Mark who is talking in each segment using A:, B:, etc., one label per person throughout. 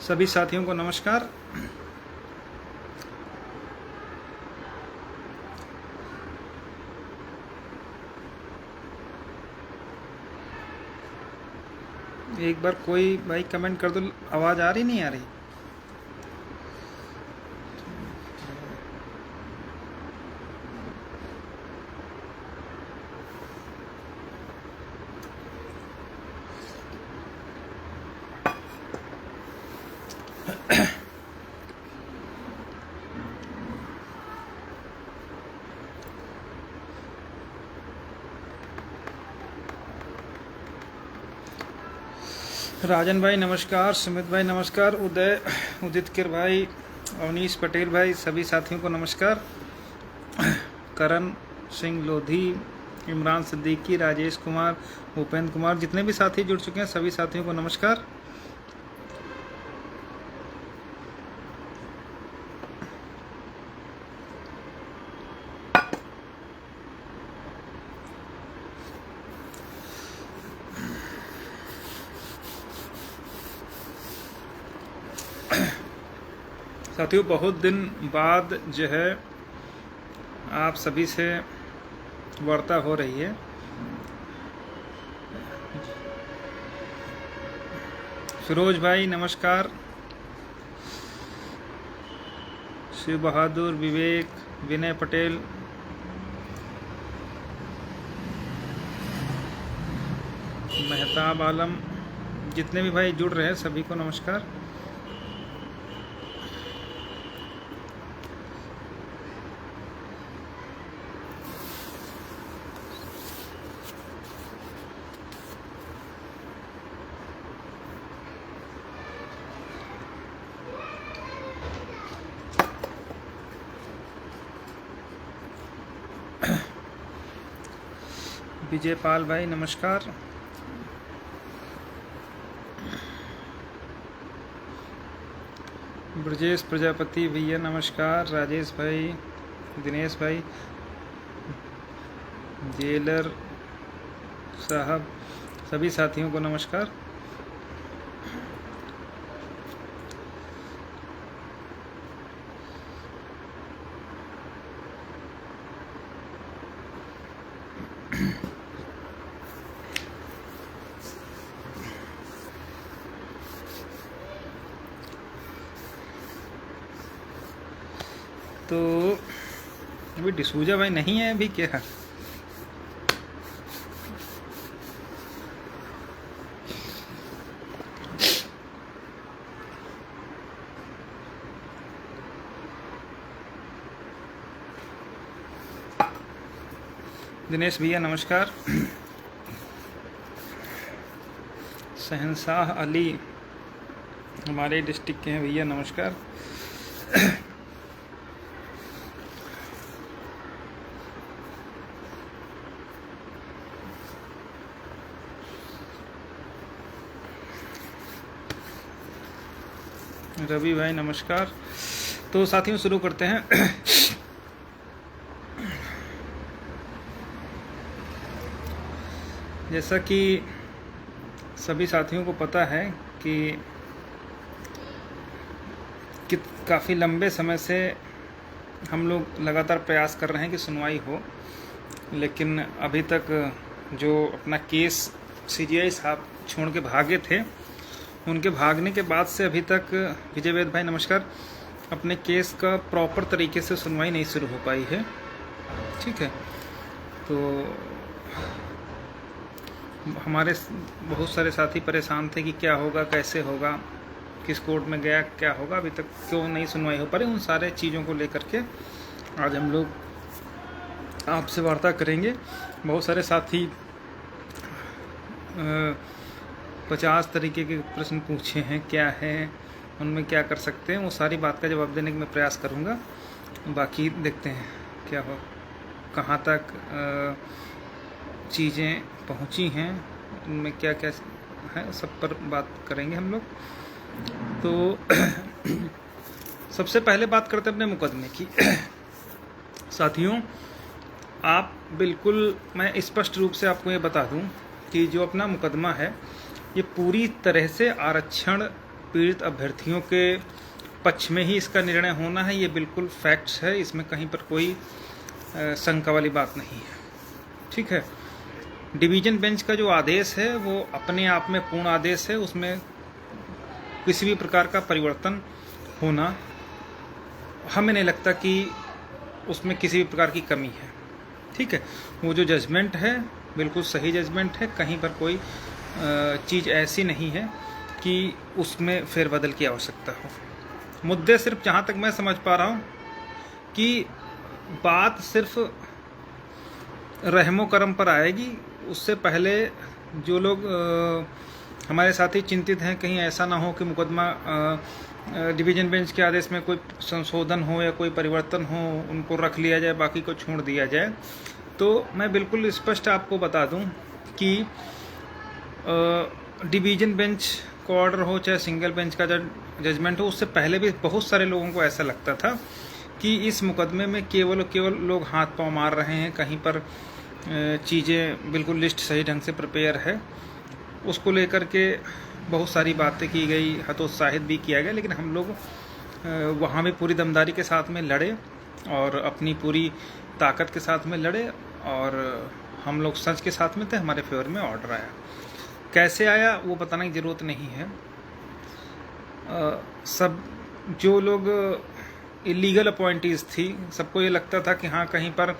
A: सभी साथियों को नमस्कार। एक बार कोई भाई कमेंट कर दो, आवाज़ आ रही नहीं आ रही? राजन भाई नमस्कार, सुमित भाई नमस्कार, उदित किर भाई, अवनीश पटेल भाई, सभी साथियों को नमस्कार। करण सिंह लोधी, इमरान सिद्दीकी, राजेश कुमार, भूपेंद्र कुमार, जितने भी साथी जुड़ चुके हैं सभी साथियों को नमस्कार। साथियों, बहुत दिन बाद जो है आप सभी से वार्ता हो रही है। फिरोज भाई नमस्कार, शिव बहादुर, विवेक, विनय पटेल, मेहताब आलम, जितने भी भाई जुड़ रहे हैं सभी को नमस्कार। विजय पाल भाई नमस्कार। ब्रजेश प्रजापति भैया नमस्कार। राजेश भाई, दिनेश भाई, जेलर साहब, सभी साथियों को नमस्कार। तो अभी डिसूजा भाई नहीं है अभी क्या? दिनेश भैया नमस्कार। शहनशाह अली हमारे डिस्ट्रिक्ट के हैं भैया नमस्कार। रवि भाई नमस्कार। तो साथियों शुरू करते हैं। जैसा कि सभी साथियों को पता है कि काफ़ी लंबे समय से हम लोग लगातार प्रयास कर रहे हैं कि सुनवाई हो, लेकिन अभी तक जो अपना केस सीजीआई साहब छोड़ के भागे थे, उनके भागने के बाद से अभी तक विजय वेद भाई नमस्कार, अपने केस का प्रॉपर तरीके से सुनवाई नहीं शुरू हो पाई है। ठीक है, तो हमारे बहुत सारे साथी परेशान थे कि क्या होगा, कैसे होगा, किस कोर्ट में गया, क्या होगा, अभी तक क्यों नहीं सुनवाई हो पा रही। उन सारे चीज़ों को लेकर के आज हम लोग आपसे वार्ता करेंगे। बहुत सारे साथी 50 तरीके के प्रश्न पूछे हैं, क्या है, उनमें क्या कर सकते हैं, वो सारी बात का जवाब देने का मैं प्रयास करूंगा। बाकी देखते हैं क्या हो, कहाँ तक चीज़ें पहुंची हैं, उनमें क्या क्या है, सब पर बात करेंगे हम लोग। तो सबसे पहले बात करते हैं अपने मुकदमे की। साथियों, आप बिल्कुल, मैं स्पष्ट रूप से आपको ये बता दूं कि जो अपना मुकदमा है ये पूरी तरह से आरक्षण पीड़ित अभ्यर्थियों के पक्ष में ही इसका निर्णय होना है। ये बिल्कुल फैक्ट्स है, इसमें कहीं पर कोई शंका वाली बात नहीं है। ठीक है, डिवीजन बेंच का जो आदेश है वो अपने आप में पूर्ण आदेश है, उसमें किसी भी प्रकार का परिवर्तन होना हमें नहीं लगता कि उसमें किसी भी प्रकार की कमी है। ठीक है, वो जो जजमेंट है बिल्कुल सही जजमेंट है, कहीं पर कोई चीज़ ऐसी नहीं है कि उसमें फेरबदल की आवश्यकता हो। मुद्दे सिर्फ जहाँ तक मैं समझ पा रहा हूँ कि बात सिर्फ रहमो करम पर आएगी। उससे पहले जो लोग हमारे साथी चिंतित हैं कहीं ऐसा ना हो कि मुकदमा डिवीजन बेंच के आदेश में कोई संशोधन हो या कोई परिवर्तन हो, उनको रख लिया जाए, बाकी को छोड़ दिया जाए। तो मैं बिल्कुल स्पष्ट आपको बता दूं कि डिवीजन बेंच का ऑर्डर हो चाहे सिंगल बेंच का जजमेंट हो, उससे पहले भी बहुत सारे लोगों को ऐसा लगता था कि इस मुकदमे में केवल लोग हाथ पांव मार रहे हैं, कहीं पर चीज़ें बिल्कुल लिस्ट सही ढंग से प्रिपेयर है। उसको लेकर के बहुत सारी बातें की गई, हतोत्साहित भी किया गया, लेकिन हम लोग वहाँ भी पूरी दमदारी के साथ में लड़े और अपनी पूरी ताकत के साथ में लड़े और हम लोग सच के साथ में थे। हमारे फेवर में ऑर्डर आया, कैसे आया वो बताने की ज़रूरत नहीं है। सब जो लोग इलीगल अपॉइंटीज़ थी, सबको ये लगता था कि हाँ कहीं पर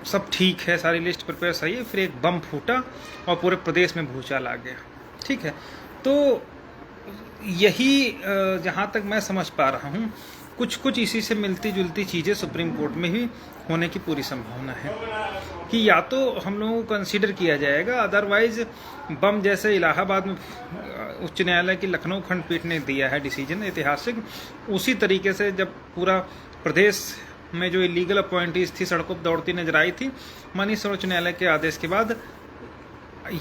A: सब ठीक है, सारी लिस्ट प्रिपेयर सही है, फिर एक बम फूटा और पूरे प्रदेश में भूचाल आ गया। ठीक है, तो यही जहाँ तक मैं समझ पा रहा हूँ कुछ इसी से मिलती जुलती चीज़ें सुप्रीम कोर्ट में भी होने की पूरी संभावना है कि या तो हम लोगों को कंसीडर किया जाएगा, अदरवाइज बम जैसे इलाहाबाद में उच्च न्यायालय की लखनऊ खंडपीठ ने दिया है डिसीजन ऐतिहासिक, उसी तरीके से जब पूरा प्रदेश में जो इलीगल अपॉइंटीज थी सड़कों पर दौड़ती नजर आई थी, माननीय सर्वोच्च न्यायालय के आदेश के बाद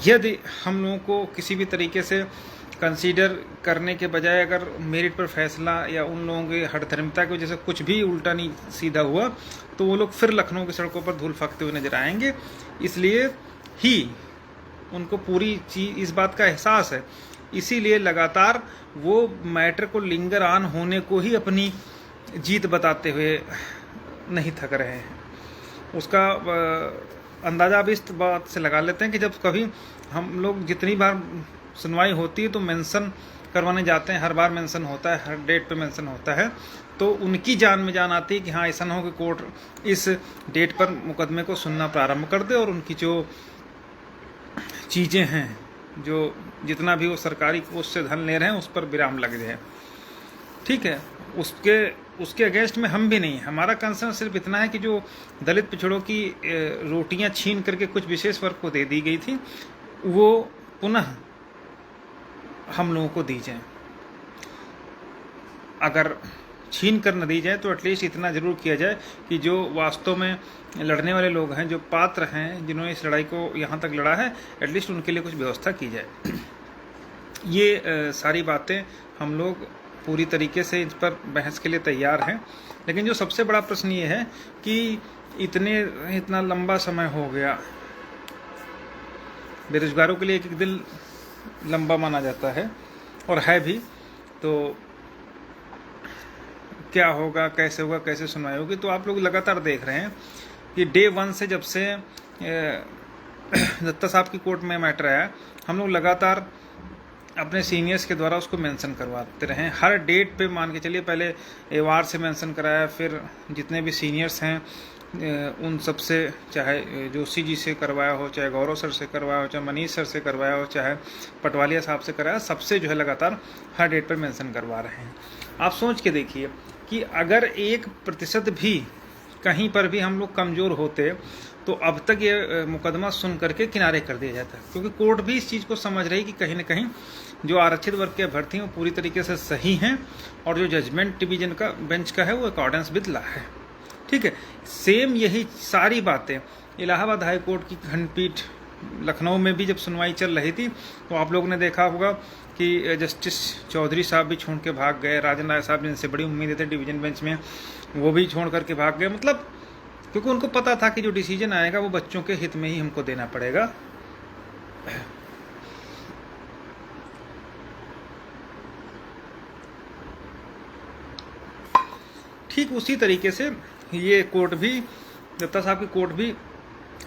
A: यदि हम लोगों को किसी भी तरीके से कंसीडर करने के बजाय अगर मेरिट पर फैसला या उन लोगों की हठधर्मिता की वजह से कुछ भी उल्टा नहीं सीधा हुआ तो वो लोग फिर लखनऊ की सड़कों पर धूल फेंकते हुए नजर आएंगे। इसलिए ही उनको पूरी चीज इस बात का एहसास है, इसीलिए लगातार वो मैटर को लिंगर ऑन होने को ही अपनी जीत बताते हुए नहीं थक रहे हैं। उसका अंदाजा भी इस बात से लगा लेते हैं कि जब कभी हम लोग जितनी बार सुनवाई होती है तो मेंशन करवाने जाते हैं, हर बार मेंशन होता है, हर डेट पे मेंशन होता है, तो उनकी जान में जान आती है कि हाँ ऐसा ना हो कि कोर्ट इस डेट पर मुकदमे को सुनना प्रारंभ कर दे और उनकी जो चीज़ें हैं, जो जितना भी वो सरकारी कोष से धन ले रहे हैं उस पर विराम लग जाए। ठीक है, उसके अगेंस्ट में हम भी नहीं, हमारा कंसर्न सिर्फ इतना है कि जो दलित पिछड़ों की रोटियां छीन करके कुछ विशेष वर्ग को दे दी गई थी वो पुनः हम लोगों को दी जाए। अगर छीन कर न दी जाए तो एटलीस्ट इतना जरूर किया जाए कि जो वास्तव में लड़ने वाले लोग हैं, जो पात्र हैं, जिन्होंने इस लड़ाई को यहाँ तक लड़ा है, एटलीस्ट उनके लिए कुछ व्यवस्था की जाए। ये सारी बातें हम लोग पूरी तरीके से इस पर बहस के लिए तैयार हैं, लेकिन जो सबसे बड़ा प्रश्न ये है कि इतना लंबा समय हो गया, बेरोजगारों के लिए एक दिन लंबा माना जाता है और है भी, तो क्या होगा, कैसे होगा, कैसे सुनवाई होगी। तो आप लोग लगातार देख रहे हैं कि डे 1 से जब से दत्ता साहब की कोर्ट में मैटर आया, हम लोग लगातार अपने सीनियर्स के द्वारा उसको मेंशन करवाते रहे। हर डेट पे मान के चलिए, पहले एवार से मेंशन कराया, फिर जितने भी सीनियर्स हैं उन सब से, चाहे जोशी जी से करवाया हो, चाहे गौरव सर से करवाया हो, चाहे मनीष सर से करवाया हो, चाहे पटवालिया साहब से कराया, सबसे जो है लगातार हर डेट पर मेंशन करवा रहे हैं। आप सोच के देखिए कि अगर 1% भी कहीं पर भी हम लोग कमज़ोर होते तो अब तक ये मुकदमा सुन करके किनारे कर दिया जाता, क्योंकि कोर्ट भी इस चीज़ को समझ रही कि कहीं ना कहीं जो आरक्षित वर्ग के अभ्यर्थी हैं वो पूरी तरीके से सही हैं और जो जजमेंट डिवीजन का बेंच का है वो अकॉर्डेंस विद लॉ है। ठीक है, सेम यही सारी बातें इलाहाबाद हाई कोर्ट की खंडपीठ लखनऊ में भी जब सुनवाई चल रही थी तो आप लोगों ने देखा होगा कि जस्टिस चौधरी साहब भी छोड़ के भाग गए, राजन राय साहब जिनसे बड़ी उम्मीदें थे डिवीजन बेंच में, वो भी छोड़ करके भाग गए। मतलब क्योंकि उनको पता था कि जो डिसीजन आएगा वो बच्चों के हित में ही हमको देना पड़ेगा। ठीक उसी तरीके से ये कोर्ट भी, दत्ता साहब की कोर्ट भी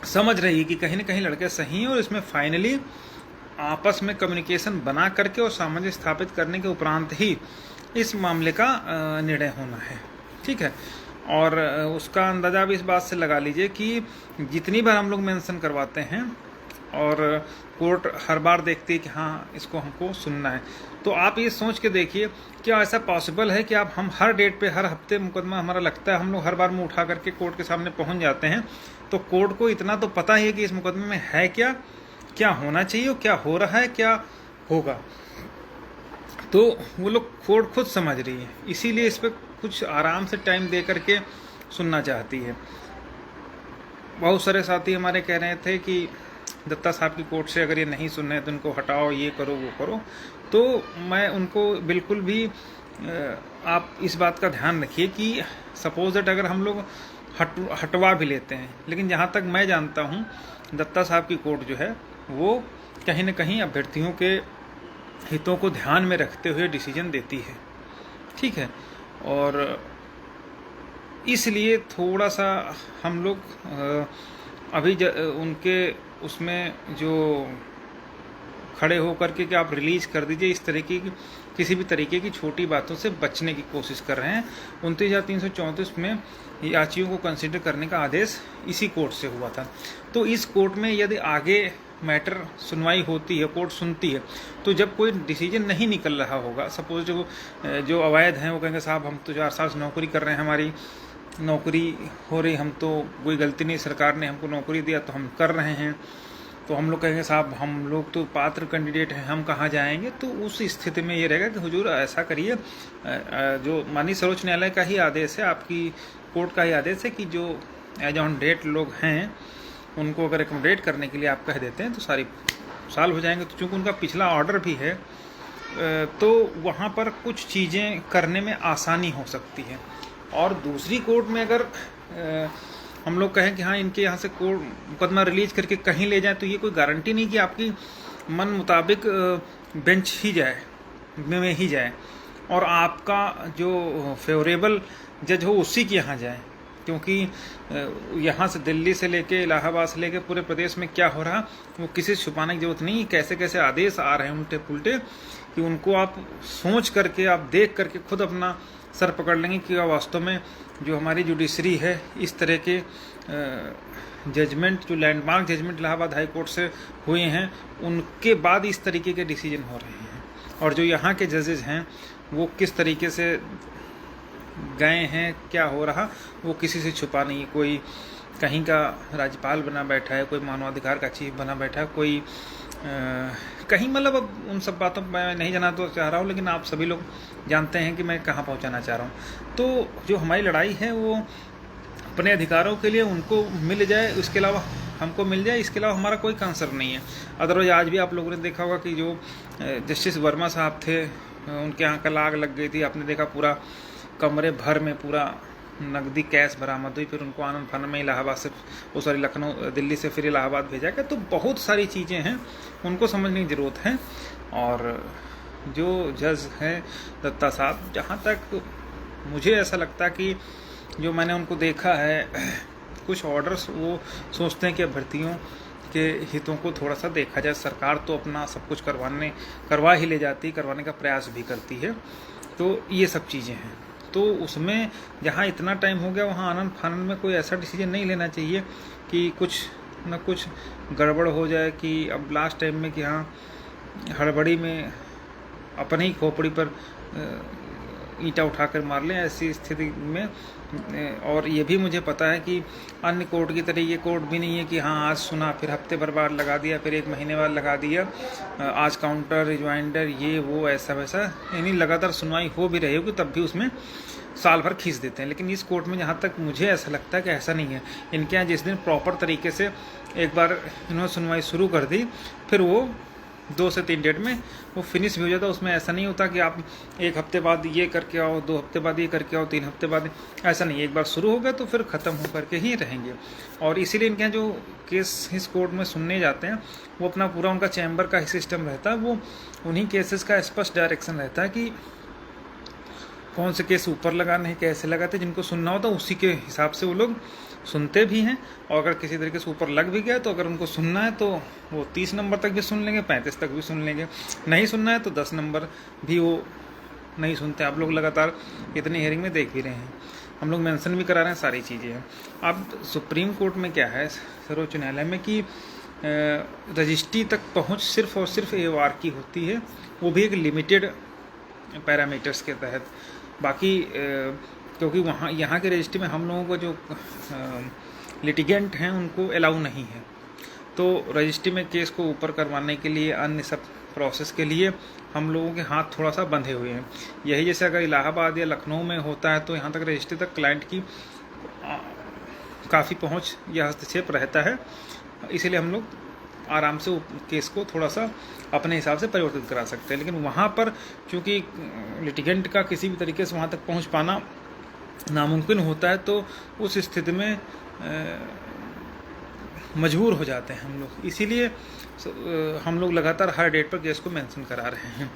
A: समझ रही है कि कहीं ना कहीं लड़के सही हैं, और इसमें फाइनली आपस में कम्युनिकेशन बना करके और सामंजस्य स्थापित करने के उपरांत ही इस मामले का निर्णय होना है। ठीक है, और उसका अंदाज़ा भी इस बात से लगा लीजिए कि जितनी बार हम लोग मेंशन करवाते हैं और कोर्ट हर बार देखती है कि हाँ इसको हमको सुनना है, तो आप ये सोच के देखिए क्या ऐसा पॉसिबल है कि आप हम हर डेट पे हर हफ्ते मुकदमा हमारा लगता है, हम लोग हर बार में उठा करके कोर्ट के सामने पहुंच जाते हैं, तो कोर्ट को इतना तो पता ही है कि इस मुकदमे में है क्या, क्या होना चाहिए और क्या हो रहा है, क्या होगा, तो वो लोग कोर्ट खुद समझ रही है, इसीलिए इस पर कुछ आराम से टाइम दे करके सुनना चाहती है। बहुत सारे साथी हमारे कह रहे थे कि दत्ता साहब की कोर्ट से अगर ये नहीं सुन रहे तो उनको हटाओ, ये करो वो करो, तो मैं उनको बिल्कुल भी आप इस बात का ध्यान रखिए कि सपोज दैट अगर हम लोग हटवा भी लेते हैं, लेकिन जहाँ तक मैं जानता हूँ दत्ता साहब की कोर्ट जो है वो कहीं न कहीं अभ्यर्थियों के हितों को ध्यान में रखते हुए डिसीजन देती है। ठीक है, और इसलिए थोड़ा सा हम लोग अभी उनके उसमें जो खड़े होकर के कि आप रिलीज कर दीजिए, इस तरीके की किसी भी तरीके की छोटी बातों से बचने की कोशिश कर रहे हैं। 29,334 में याचियों को कंसिडर करने का आदेश इसी कोर्ट से हुआ था, तो इस कोर्ट में यदि आगे मैटर सुनवाई होती है, कोर्ट सुनती है, तो जब कोई डिसीजन नहीं निकल रहा होगा, सपोज जो अवैध हैं वो कहेंगे साहब हम तो 4 साल से नौकरी कर रहे हैं, हमारी नौकरी हो रही, हम तो कोई गलती नहीं, सरकार ने हमको नौकरी दिया तो हम कर रहे हैं, तो हम लोग कहेंगे साहब हम लोग तो पात्र कैंडिडेट हैं, हम कहाँ जाएंगे। तो उस स्थिति में ये रहेगा कि हुजूर ऐसा करिए, जो माननीय सर्वोच्च न्यायालय का ही आदेश है, आपकी कोर्ट का ही आदेश है कि जो एज ऑन डेट लोग हैं उनको अगर एकोमोडेट करने के लिए आप कह देते हैं तो सारी साल हो जाएंगे। तो चूँकि उनका पिछला ऑर्डर भी है तो वहाँ पर कुछ चीज़ें करने में आसानी हो सकती है। और दूसरी कोर्ट में अगर हम लोग कहें कि हाँ इनके यहाँ से कोर्ट मुकदमा रिलीज करके कहीं ले जाए, तो ये कोई गारंटी नहीं कि आपकी मन मुताबिक बेंच ही जाए में ही जाए और आपका जो फेवरेबल जज हो उसी के यहाँ जाए, क्योंकि यहाँ से दिल्ली से लेके इलाहाबाद से लेके पूरे प्रदेश में क्या हो रहा वो किसी से छुपाने की जरूरत नहीं। कैसे कैसे आदेश आ रहे हैं उल्टे पुल्टे कि उनको आप सोच करके आप देख करके खुद अपना सर पकड़ लेंगे कि वास्तव में जो हमारी जुडिशरी है इस तरह के जजमेंट, जो landmark judgment Allahabad high court से हुए हैं उनके बाद इस तरीके के डिसीजन हो रहे हैं, और जो यहाँ के जजेस हैं वो किस तरीके से गए हैं, क्या हो रहा वो किसी से छुपा नहीं। कोई कहीं का राज्यपाल बना बैठा है, कोई मानवाधिकार का चीफ बना बैठा है, कोई कहीं, मतलब अब उन सब बातों मैं नहीं जाना तो चाह रहा हूँ, लेकिन आप सभी लोग जानते हैं कि मैं कहाँ पहुँचाना चाह रहा हूँ। तो जो हमारी लड़ाई है वो अपने अधिकारों के लिए उनको मिल जाए, उसके अलावा हमको मिल जाए, इसके अलावा हमारा कोई कंसर्न नहीं है। अदरवाइज आज भी आप लोगों ने देखा होगा कि जो जस्टिस वर्मा साहब थे उनके यहाँ कल आग लग गई थी, आपने देखा पूरा कमरे भर में पूरा नकदी कैश बरामद हुई, फिर उनको आनंद फानन में इलाहाबाद से लखनऊ दिल्ली से फिर इलाहाबाद भेजा गया। तो बहुत सारी चीज़ें हैं उनको समझने की ज़रूरत है। और जो जज हैं दत्ता साहब, जहाँ तक मुझे ऐसा लगता है कि जो मैंने उनको देखा है कुछ ऑर्डर्स वो सोचते हैं कि अभ्यर्थियों के हितों को थोड़ा सा देखा जाए। सरकार तो अपना सब कुछ करवा ही ले जाती, करवाने का प्रयास भी करती है। तो ये सब चीज़ें हैं, तो उसमें जहाँ इतना टाइम हो गया वहाँ आनंद फानन में कोई ऐसा डिसीजन नहीं लेना चाहिए कि कुछ न कुछ गड़बड़ हो जाए कि अब लास्ट टाइम में कि हाँ हड़बड़ी में अपनी ही खोपड़ी पर ईंटा उठाकर मार लें, ऐसी स्थिति में। और ये भी मुझे पता है कि अन्य कोर्ट की तरह ये कोर्ट भी नहीं है कि हाँ आज सुना फिर हफ्ते भर बाद लगा दिया, फिर 1 महीने बाद लगा दिया, आज काउंटर रिजवाइंडर ये वो ऐसा वैसा, यानी लगातार सुनवाई हो भी रही होगी तब भी उसमें साल भर खींच देते हैं। लेकिन इस कोर्ट में जहाँ तक मुझे ऐसा लगता है कि ऐसा नहीं है। इनके यहाँ जिस दिन प्रॉपर तरीके से एक बार इन्होंने सुनवाई शुरू कर दी, फिर वो 2 से 3 डेट में वो फिनिश भी हो जाता। उसमें ऐसा नहीं होता कि आप 1 हफ्ते बाद ये करके आओ, 2 हफ्ते बाद ये करके आओ, 3 हफ्ते बाद, ऐसा नहीं। एक बार शुरू हो गया तो फिर ख़त्म हो करके ही रहेंगे। और इसीलिए इनके यहाँ जो केस इस कोर्ट में सुनने जाते हैं वो अपना पूरा उनका चैम्बर का ही सिस्टम रहता है, वो उन्हीं केसेस का स्पष्ट डायरेक्शन रहता है कि कौन से केस ऊपर लगाने हैं, कैसे लगाते हैं, जिनको सुनना होता है उसी के हिसाब से वो लोग सुनते भी हैं। और अगर किसी तरीके से ऊपर लग भी गया तो अगर उनको सुनना है तो वो 30 नंबर तक भी सुन लेंगे, 35 तक भी सुन लेंगे। नहीं सुनना है तो 10 नंबर भी वो नहीं सुनते। आप लोग लगातार इतनी हियरिंग में देख भी रहे हैं, हम लोग मेंशन भी करा रहे हैं, सारी चीज़ें हैं। अब सुप्रीम कोर्ट में क्या है, सर्वोच्च न्यायालय में, कि रजिस्ट्री तक पहुंच सिर्फ और सिर्फ AOR की होती है, वो भी एक लिमिटेड पैरामीटर्स के तहत। बाकी क्योंकि वहाँ यहाँ के रजिस्ट्री में हम लोगों को जो लिटिगेंट हैं उनको अलाउ नहीं है, तो रजिस्ट्री में केस को ऊपर करवाने के लिए, अन्य सब प्रोसेस के लिए हम लोगों के हाथ थोड़ा सा बंधे हुए हैं। यही जैसे अगर इलाहाबाद या लखनऊ में होता है तो यहाँ तक रजिस्ट्री तक क्लाइंट की काफ़ी पहुँच या हस्तक्षेप रहता है, इसीलिए हम लोग आराम से केस को थोड़ा सा अपने हिसाब से परिवर्तित करा सकते हैं। लेकिन वहाँ पर चूँकि लिटिगेंट का किसी भी तरीके से वहाँ तक पहुँच पाना नामुमकिन होता है, तो उस स्थिति में मजबूर हो जाते हैं हम लोग। इसीलिए हम लोग लगातार हर डेट पर केस को मेंशन करा रहे हैं।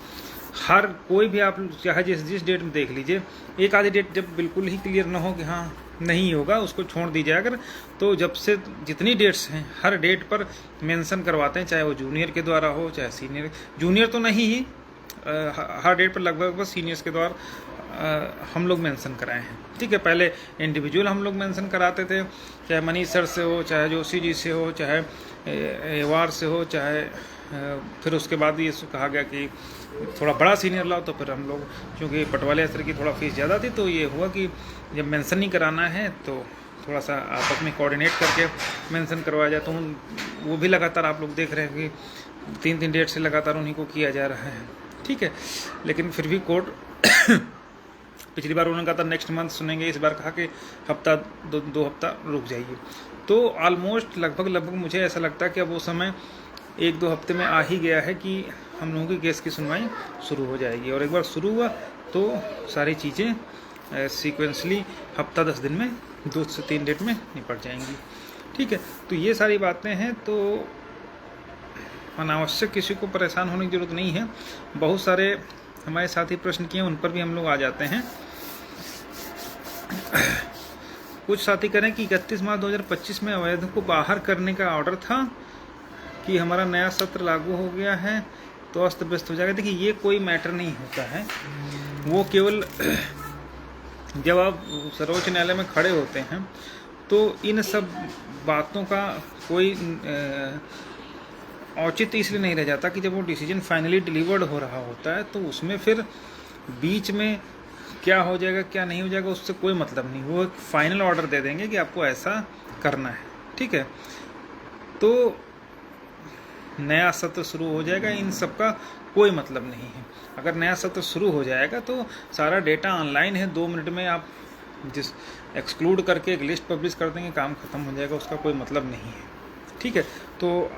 A: हर कोई भी आप चाहे जिस डेट में देख लीजिए, एक आधी डेट जब बिल्कुल ही क्लियर ना हो कि हाँ नहीं होगा, उसको छोड़ दीजिए। अगर तो जब से जितनी डेट्स हैं हर डेट पर मेंशन करवाते हैं, चाहे वो जूनियर के द्वारा हो चाहे सीनियर, जूनियर तो नहीं ही, हर डेट पर लगभग बस सीनियर्स के द्वारा हम लोग मेंशन कराए हैं। ठीक है, पहले इंडिविजुअल हम लोग मेंशन कराते थे, चाहे मनीष सर से हो, चाहे जोशी जी से हो, चाहे AOR से हो, चाहे फिर उसके बाद ये कहा गया कि थोड़ा बड़ा सीनियर लाओ, तो फिर हम लोग क्योंकि पटवाले सर की थोड़ा फीस ज़्यादा थी, तो ये हुआ कि जब मेंशन नहीं कराना है तो थोड़ा सा आपस में कोऑर्डिनेट करके मेंशन करवाया जाए। तो वो भी लगातार आप लोग देख रहे हैं कि 3-3 डेट से लगातार उन्हीं को किया जा रहा है। ठीक है, लेकिन फिर भी कोर्ट पिछली बार उन्होंने कहा था नेक्स्ट मंथ सुनेंगे, इस बार कहा कि हफ्ता दो हफ्ता रुक जाइए। तो ऑलमोस्ट लगभग मुझे ऐसा लगता है कि अब वो समय 1-2 हफ्ते में आ ही गया है कि हम लोगों की केस की सुनवाई शुरू हो जाएगी। और एक बार शुरू हुआ तो सारी चीज़ें सीक्वेंसली हफ्ता 10 दिन में 2 से 3 डेट में निपट जाएंगी। ठीक है, तो ये सारी बातें हैं, तो अनावश्यक किसी को परेशान होने की ज़रूरत नहीं है। बहुत सारे हमारे साथी प्रश्न किए, उन पर भी हम लोग आ जाते हैं। कुछ साथी कह रहे हैं कि 31 मार्च 2025 में अवैध को बाहर करने का ऑर्डर था कि हमारा नया सत्र लागू हो गया है तो अस्त व्यस्त हो जाएगा। देखिए, ये कोई मैटर नहीं होता है, वो केवल जब आप सर्वोच्च न्यायालय में खड़े होते हैं तो इन सब बातों का कोई औचित्य इसलिए नहीं रह जाता कि जब वो डिसीजन फाइनली डिलीवर्ड हो रहा होता है तो उसमें फिर बीच में क्या हो जाएगा क्या नहीं हो जाएगा उससे कोई मतलब नहीं। वो एक फाइनल ऑर्डर दे देंगे कि आपको ऐसा करना है। ठीक है, तो नया सत्र शुरू हो जाएगा, इन सब का कोई मतलब नहीं है। अगर नया सत्र शुरू हो जाएगा तो सारा डेटा ऑनलाइन है, 2 मिनट में आप जिस एक्सक्लूड करके एक लिस्ट पब्लिश कर देंगे, काम खत्म हो जाएगा, उसका कोई मतलब नहीं है। ठीक है, तो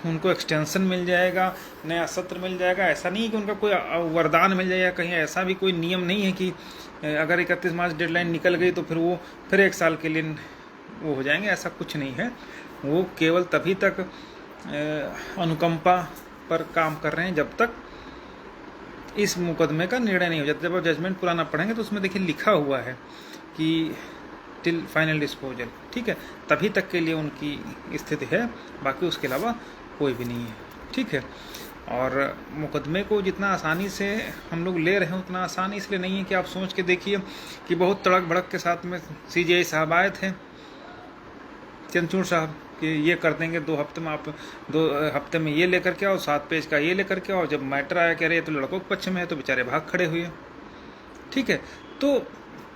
A: उनको एक्सटेंशन मिल जाएगा, नया सत्र मिल जाएगा, ऐसा नहीं कि उनका कोई वरदान मिल जाएगा। कहीं ऐसा भी कोई नियम नहीं है कि अगर 31 मार्च डेडलाइन निकल गई तो फिर वो फिर 1 साल के लिए वो हो जाएंगे, ऐसा कुछ नहीं है। वो केवल तभी तक अनुकंपा पर काम कर रहे हैं जब तक इस मुकदमे का निर्णय नहीं हो जाता। जब आप जजमेंट पुराना पढ़ेंगे तो उसमें देखिए लिखा हुआ है कि टिल फाइनल डिस्पोजल। ठीक है, तभी तक के लिए उनकी स्थिति है, बाकी उसके अलावा कोई भी नहीं है। ठीक है, और मुकदमे को जितना आसानी से हम लोग ले रहे हैं उतना आसान इसलिए नहीं है कि आप सोच के देखिए कि बहुत तड़क भड़क के साथ में CJI साहब आए थे, चंद्रचूड़ साहब, कि ये कर देंगे 2 हफ्ते में, आप 2 हफ्ते में ये लेकर के आओ, 7 पेज का ये लेकर के आओ। जब मैटर आया कह रहे तो लड़कों के पक्ष में है तो बेचारे भाग खड़े हुए। ठीक है, तो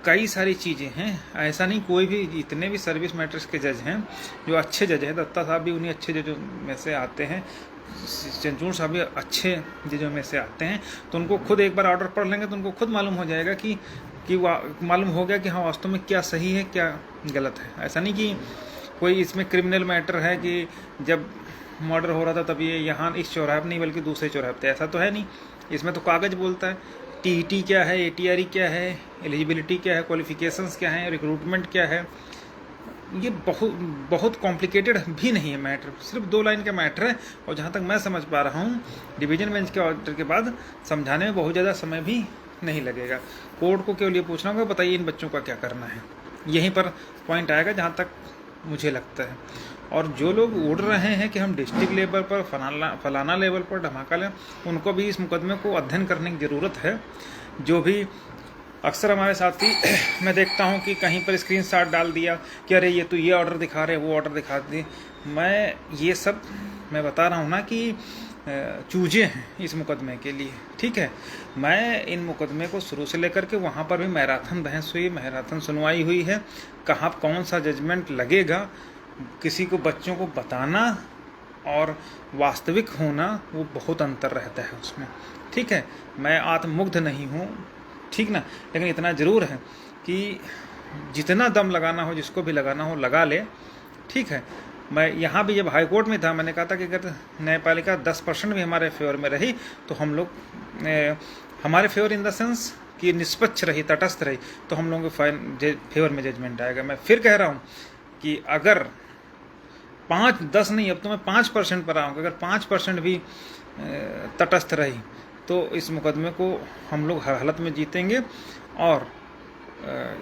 A: कई सारी चीज़ें हैं, ऐसा नहीं कोई भी, इतने भी सर्विस मैटर्स के जज हैं जो अच्छे जज हैं, दत्ता साहब भी उन्हीं अच्छे जजों में से आते हैं, चंद्रचूड़ साहब भी अच्छे जजों में से आते हैं। तो उनको खुद एक बार ऑर्डर पढ़ लेंगे तो उनको खुद मालूम हो जाएगा कि मालूम हो गया कि हाँ वास्तव में क्या सही है क्या गलत है। ऐसा नहीं कि कोई इसमें क्रिमिनल मैटर है कि जब मर्डर हो रहा था तब ये यहाँ इस चौराहे पर नहीं बल्कि दूसरे चौराहे पर, ऐसा तो है नहीं। इसमें तो कागज़ बोलता है, TET क्या है, ATRE क्या है, एलिजिबिलिटी क्या है, क्वालिफिकेशंस क्या हैं, रिक्रूटमेंट क्या है। ये बहुत कॉम्प्लिकेटेड भी नहीं है मैटर, सिर्फ 2 लाइन का मैटर है। और जहाँ तक मैं समझ पा रहा हूँ डिवीज़न बेंच के ऑर्डर के बाद समझाने में बहुत ज़्यादा समय भी नहीं लगेगा। कोर्ट को केवल ये पूछना होगा बताइए इन बच्चों का क्या करना है, यहीं पर पॉइंट आएगा जहाँ तक मुझे लगता है। और जो लोग उड़ रहे हैं कि हम डिस्ट्रिक्ट लेवल पर फलाना लेवल पर धमाका लें, उनको भी इस मुकदमे को अध्ययन करने की ज़रूरत है। जो भी अक्सर हमारे साथी मैं देखता हूं कि कहीं पर स्क्रीनशॉट डाल दिया कि अरे ये तो ये ऑर्डर दिखा रहे, वो ऑर्डर दिखा दिए। मैं ये सब मैं बता रहा हूं ना कि चूजे हैं इस मुकदमे के लिए, ठीक है। मैं इन मुकदमे को शुरू से लेकर के वहाँ पर भी मैराथन बहस हुई, मैराथन सुनवाई हुई है। कहाँ कौन सा जजमेंट लगेगा, किसी को बच्चों को बताना और वास्तविक होना वो बहुत अंतर रहता है उसमें, ठीक है। मैं आत्ममुग्ध नहीं हूँ, ठीक ना, लेकिन इतना ज़रूर है कि जितना दम लगाना हो, जिसको भी लगाना हो लगा ले, ठीक है। मैं यहाँ भी जब हाई कोर्ट में था मैंने कहा था कि अगर न्यायपालिका 10% भी हमारे फेवर में रही तो हम लोग हमारे फेवर इन द सेंस कि निष्पक्ष रही, तटस्थ रही, तो हम लोगों के फेवर में जजमेंट आएगा। मैं फिर कह रहा हूँ कि अगर 5-10 नहीं, अब तो मैं 5% पर आऊँगा, अगर 5% भी तटस्थ रही तो इस मुकदमे को हम लोग हर हालत में जीतेंगे। और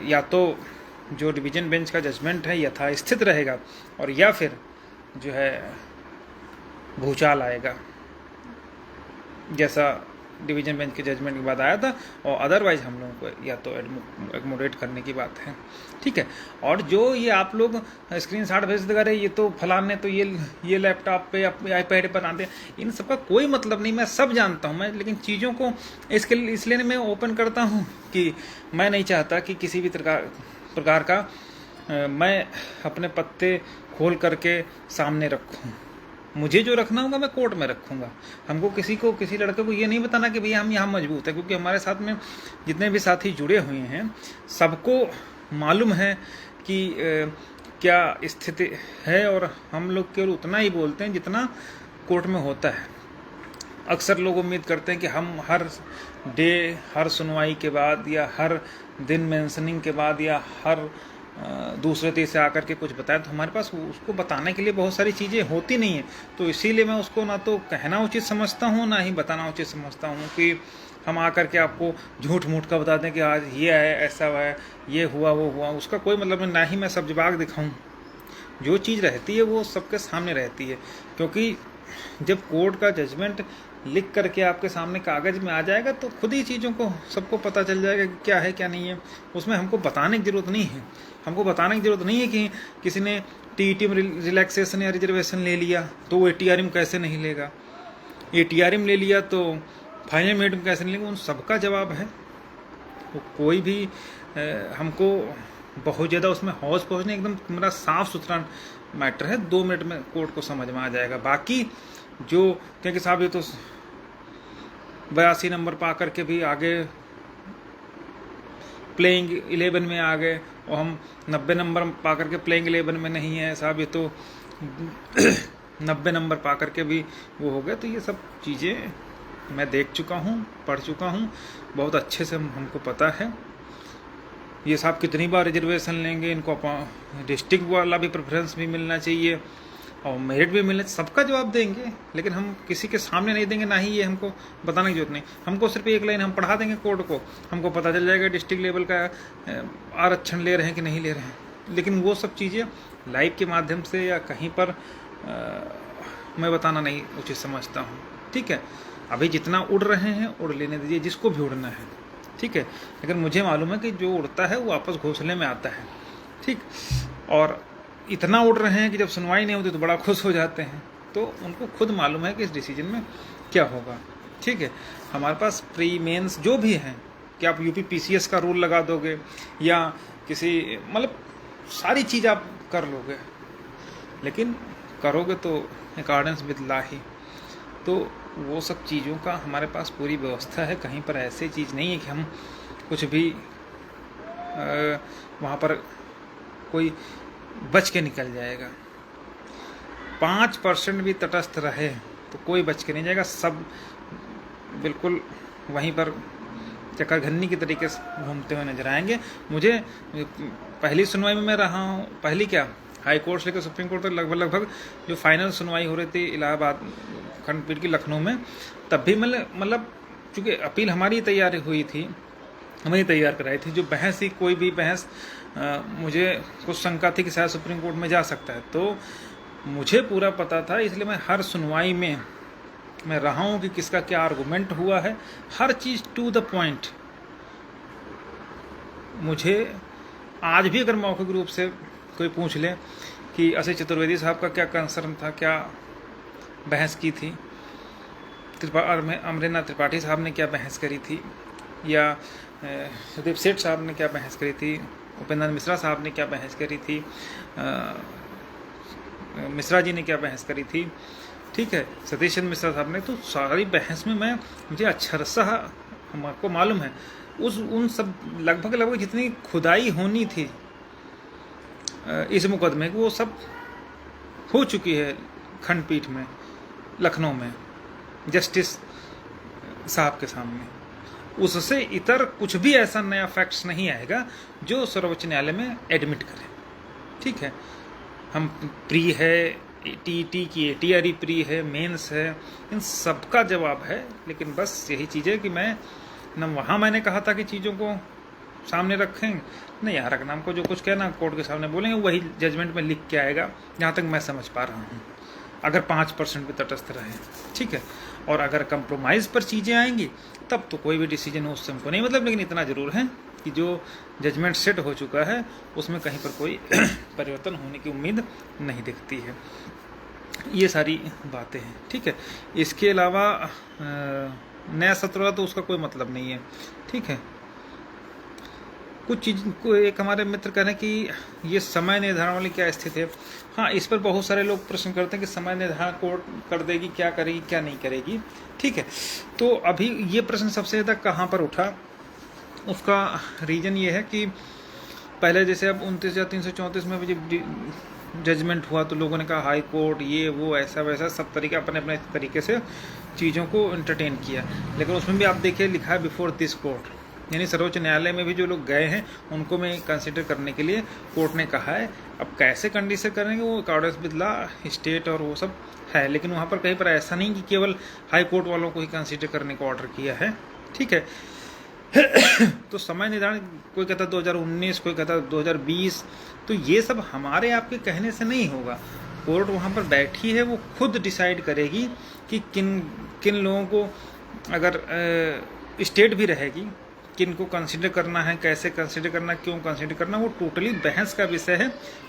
A: या तो जो डिवीज़न बेंच का जजमेंट है यथास्थित रहेगा और या फिर जो है भूचाल आएगा, जैसा डिवीज़न बेंच के जजमेंट के बाद आया था। और अदरवाइज हम लोगों को या तो एकोमोडेट करने की बात है, ठीक है। और जो ये आप लोग स्क्रीनशॉट भेज दे रहे ये तो फलाने तो ये लैपटॉप पे आईपैड पर आते हैं, इन सबका कोई मतलब नहीं, मैं सब जानता हूँ मैं। लेकिन चीज़ों को इसलिए मैं ओपन करता हूँ कि मैं नहीं चाहता कि किसी भी प्रकार का मैं अपने पत्ते खोल करके सामने रखूँ। मुझे जो रखना होगा मैं कोर्ट में रखूँगा। हमको किसी लड़के को ये नहीं बताना कि भैया हम यहाँ मजबूत हैं, क्योंकि हमारे साथ में जितने भी साथी जुड़े हुए हैं सबको मालूम है कि क्या स्थिति है। और हम लोग केवल उतना ही बोलते हैं जितना कोर्ट में होता है। अक्सर लोग उम्मीद करते हैं कि हम हर डे, हर सुनवाई के बाद या हर दिन मेंशनिंग के बाद या हर दूसरे देश से आकर के कुछ बताएं, तो हमारे पास उसको बताने के लिए बहुत सारी चीज़ें होती नहीं है। तो इसीलिए मैं उसको ना तो कहना उचित समझता हूँ ना ही बताना उचित समझता हूँ कि हम आकर के आपको झूठ मूठ का बता दें कि आज ये है, ऐसा है, ये हुआ, वो हुआ। उसका कोई मतलब नहीं, ना ही मैं सब जवाब दिखाऊँ। जो चीज़ रहती है वो सबके सामने रहती है, क्योंकि जब कोर्ट का जजमेंट लिख करके आपके सामने कागज़ में आ जाएगा तो खुद ही चीज़ों को सबको पता चल जाएगा कि क्या है क्या नहीं है। उसमें हमको बताने की ज़रूरत नहीं है। हमको बताने की ज़रूरत नहीं है कि किसी ने टीईटी में रिलैक्सेशन या रिजर्वेशन ले लिया तो वो एटीआर में कैसे नहीं लेगा, एटीआर में ले लिया तो फाइनल मेरिट में कैसे नहीं लेगा। उन सबका जवाब है। तो कोई भी हमको बहुत ज़्यादा उसमें हौज पहुँचने, एकदम मेरा साफ़ सुथरा मैटर है, 2 मिनट में कोर्ट को समझ में आ जाएगा। बाकी जो क्योंकि साहब ये तो 82 नंबर पा करके भी आगे प्लेइंग 11 में आ गए और हम 90 नंबर पा करके प्लेइंग 11 में नहीं है साहब, ये तो 90 नंबर पा करके भी वो हो गए। तो ये सब चीज़ें मैं देख चुका हूँ, पढ़ चुका हूँ, बहुत अच्छे से हमको पता है। ये साहब कितनी बार रिजर्वेशन लेंगे, इनको डिस्ट्रिक्ट वाला भी प्रेफरेंस भी मिलना चाहिए और मेरिट भी मिलना, सबका जवाब देंगे। लेकिन हम किसी के सामने नहीं देंगे, ना ही ये हमको बताने की जरूरत नहीं। हमको सिर्फ एक लाइन हम पढ़ा देंगे कोर्ट को, हमको पता चल जाएगा डिस्ट्रिक्ट लेवल का आरक्षण ले रहे हैं कि नहीं ले रहे हैं। लेकिन वो सब चीज़ें लाइव के माध्यम से या कहीं पर मैं बताना नहीं उचित समझता हूँ, ठीक है। अभी जितना उड़ रहे हैं उड़ लेने दीजिए, जिसको भी उड़ना है, ठीक है। लेकिन मुझे मालूम है कि जो उड़ता है वो वापस घोंसले में आता है, ठीक। और इतना उड़ रहे हैं कि जब सुनवाई नहीं होती तो बड़ा खुश हो जाते हैं। तो उनको खुद मालूम है कि इस डिसीजन में क्या होगा, ठीक है। हमारे पास प्री मेंस जो भी हैं कि आप यूपी पीसीएस का रूल लगा दोगे या किसी मतलब सारी चीज़ आप कर लोगे, लेकिन करोगे तो अकॉर्डेंस विद लॉ ही। तो वो सब चीज़ों का हमारे पास पूरी व्यवस्था है। कहीं पर ऐसी चीज़ नहीं है कि हम कुछ भी वहाँ पर कोई बच के निकल जाएगा। 5% भी तटस्थ रहे तो कोई बच के नहीं जाएगा, सब बिल्कुल वहीं पर चक्करघन्नी के तरीके से घूमते हुए नजर आएंगे। मुझे पहली सुनवाई में मैं रहा हूँ, पहली क्या हाई कोर्ट से लेकर सुप्रीम कोर्ट तक लगभग जो फाइनल सुनवाई हो रही थी इलाहाबाद खंडपीठ की लखनऊ में, तब भी मतलब चूँकि अपील हमारी तैयारी हुई थी हमें तैयार कराई थी। जो बहस थी, कोई भी बहस, मुझे कुछ शंका थी कि शायद सुप्रीम कोर्ट में जा सकता है, तो मुझे पूरा पता था, इसलिए मैं हर सुनवाई में मैं रहा हूँ कि किसका क्या आर्गूमेंट हुआ है, हर चीज़ टू द पॉइंट। मुझे आज भी अगर मौखिक रूप से कोई पूछ ले कि असित चतुर्वेदी साहब का क्या कंसर्न था, क्या बहस की थी, अमरेंद्र त्रिपाठी साहब ने क्या बहस करी थी, या सुदीप सेठ साहब ने क्या बहस करी थी, उपेंद्र मिश्रा साहब ने क्या बहस करी थी, मिश्रा जी ने क्या बहस करी थी, ठीक है, सतीश चंद्र मिश्रा साहब ने, तो सारी बहस में मुझे अक्षरशः, हमको मालूम है उन सब लगभग जितनी खुदाई होनी थी इस मुकदमे की, वो सब हो चुकी है खंडपीठ में लखनऊ में जस्टिस साहब के सामने। उससे इतर कुछ भी ऐसा नया फैक्ट्स नहीं आएगा जो सर्वोच्च न्यायालय में एडमिट करे। ठीक है, हम प्री है, टीटी की एटीआर प्री है, मेंस है, इन सबका जवाब है। लेकिन बस यही चीज़ है कि मैं न वहाँ मैंने कहा था कि चीज़ों को सामने रखें, नहीं यहाँ रखना, हमको जो कुछ कहना कोर्ट के सामने बोलेंगे वही जजमेंट में लिख के आएगा, जहाँ तक मैं समझ पा रहा हूँ, अगर 5% भी तटस्थ रहे। ठीक है, और अगर कंप्रोमाइज़ पर चीज़ें आएंगी तब तो कोई भी डिसीजन हो उससे हमको नहीं मतलब, लेकिन इतना ज़रूर है कि जो जजमेंट सेट हो चुका है उसमें कहीं पर कोई परिवर्तन होने की उम्मीद नहीं दिखती है। ये सारी बातें हैं। ठीक है, इसके अलावा नया सत्र हुआ तो उसका कोई मतलब नहीं है। ठीक है, कुछ चीज़ को एक हमारे मित्र कह रहे हैं कि ये समय निर्धारण वाली क्या स्थिति है। हाँ, इस पर बहुत सारे लोग प्रश्न करते हैं कि समय निर्धारण कोर्ट कर देगी, क्या करेगी क्या नहीं करेगी। ठीक है, तो अभी ये प्रश्न सबसे ज़्यादा कहाँ पर उठा, उसका रीज़न ये है कि पहले जैसे अब 29 या 334 में जब जजमेंट हुआ तो लोगों ने कहा हाई कोर्ट ये वो ऐसा वैसा सब तरीके अपने अपने तरीके से चीज़ों को एंटरटेन किया। लेकिन उसमें भी आप देखिए लिखा है बिफोर दिस कोर्ट, यानी सर्वोच्च न्यायालय में भी जो लोग गए हैं उनको मैं कंसिडर करने के लिए कोर्ट ने कहा है। अब कैसे कंडीशन करेंगे वो अकॉर्डिंग विद लॉ स्टेट और वो सब है, लेकिन वहाँ पर कहीं पर ऐसा नहीं कि केवल हाई कोर्ट वालों को ही कंसिडर करने को ऑर्डर किया है। ठीक है, तो समय निर्धारण कोई कहता 2019, कोई कहता 2020, तो ये सब हमारे आपके कहने से नहीं होगा। कोर्ट वहाँ पर बैठी है, वो खुद डिसाइड करेगी कि किन किन लोगों को, अगर स्टेट भी रहेगी, किन को कंसिडर करना है, कैसे कंसिडर करना, क्यों कंसिडर करना, वो टोटली बहस का विषय है,